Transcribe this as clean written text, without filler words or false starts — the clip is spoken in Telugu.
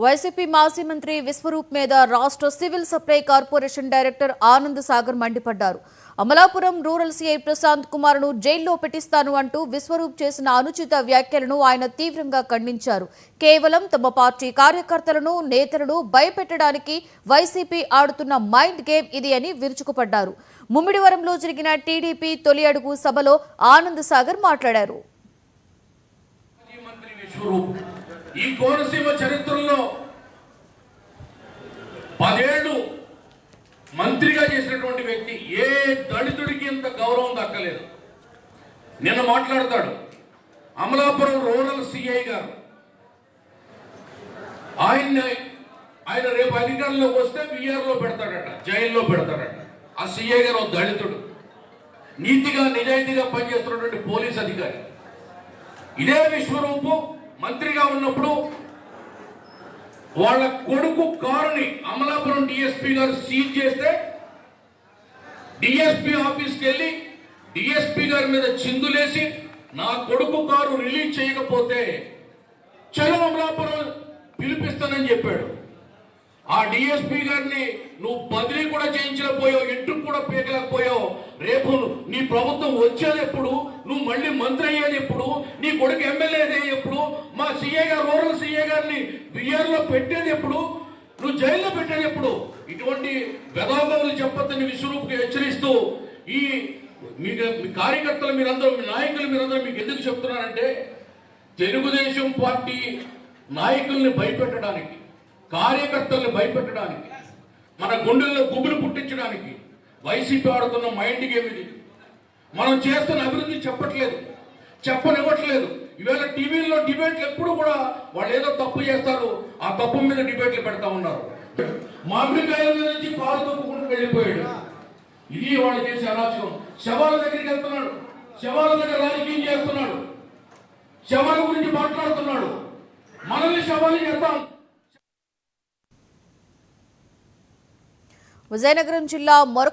వైసీపీ మాజీ మంత్రి విశ్వరూప్ మీద రాష్ట్ర civil supply corporation director Anand Sagar మండిపడ్డారు. అమలాపురం రూరల్ సీఐ ప్రశాంత్ కుమార్ను జైల్లో పెట్టిస్తాను అంటూ విశ్వరూప్ చేసిన అనుచిత వ్యాఖ్యలను ఆయన తీవ్రంగా ఖండించారు. కేవలం తమ పార్టీ కార్యకర్తలను, నేతలను భయపెట్టడానికి వైసీపీ ఆడుతున్న మైండ్ గేమ్ ఇది అని విరుచుకుపడ్డారు. ముమ్మిడివరంలో జరిగిన టీడీపీ తొలి అడుగు సభలో ఆనంద్ సాగర్ మాట్లాడారు. ఈ కోనసీమ చరిత్రలో 10 ఏళ్లు మంత్రిగా చేసినటువంటి వ్యక్తి ఏ దళితుడికి ఇంత గౌరవం దక్కలేదు. నిన్న మాట్లాడతాడు అమలాపురం రూరల్ సిఐ గారు. ఆయన రేపు అధికారంలోకి వస్తే విఆర్లో పెడతాడట, జైల్లో పెడతాడట. ఆ సిఐ గారు ఒక దళితుడు, నీతిగా నిజాయితీగా పనిచేస్తున్నటువంటి పోలీస్ అధికారి. ఇదే విశ్వరూపు మంత్రిగా ఉన్నప్పుడు వాళ్ళ కొడుకు కారుని అమలాపురం డిఎస్పీ గారు సీజ్ చేస్తే డిఎస్పీ ఆఫీస్కి వెళ్ళి డిఎస్పీ గారి మీద చిందులేసి నా కొడుకు కారు రిలీజ్ చేయకపోతే చలో అమలాపురం పిలిపిస్తానని చెప్పాడు. ఆ డిఎస్పీ గారిని నువ్వు బదిలీ కూడా చేయించలేకపోయావు, ఇంటికి కూడా పీకలేకపోయావు. రేపు నీ ప్రభుత్వం వచ్చేది ఎప్పుడు, నువ్వు మళ్ళీ మంత్రి అయ్యేది ఎప్పుడు, నీ కొడుకు ఎమ్మెల్యే అయ్యేది ఎప్పుడు, మా సీఏ గారు రూరల్ సీఏ గారిని బిఆర్లో పెట్టేది ఎప్పుడు, నువ్వు జైల్లో పెట్టేది ఎప్పుడు? ఇటువంటి వెధవలు చెప్పొద్దని విశ్వరూపుకి హెచ్చరిస్తూ ఈ మీ కార్యకర్తలు మీరందరూ, మీ నాయకులు మీరందరూ మీకు ఎందుకు చెప్తున్నారంటే తెలుగుదేశం పార్టీ నాయకుల్ని భయపెట్టడానికి, కార్యకర్తల్ని భయపెట్టడానికి, మన గుండెల్లో గుబులు పుట్టించడానికి వైసీపీ ఆడుతున్న మైండ్ గేమ్ ఇది. మనం చేస్తున్న అభివృద్ధి చెప్పనివ్వట్లేదు. ఈవేళ టీవీల్లో డిబేట్లు ఎప్పుడు కూడా వాళ్ళు ఏదో తప్పు చేస్తారు, ఆ తప్పు మీద డిబేట్లు పెడతా ఉన్నారు. మామిడికాయల మీద నుంచి పాలు తప్పుకుంటూ వెళ్ళిపోయాడు. ఇది వాళ్ళు చేసే అరాచకం. శవాల దగ్గరికి వెళ్తున్నాడు, శవాల దగ్గర రాజకీయం చేస్తున్నాడు, శవాల గురించి మాట్లాడుతున్నాడు. మనల్ని శవాలు చేద్దాం. విజయనగరం జిల్లా మరొక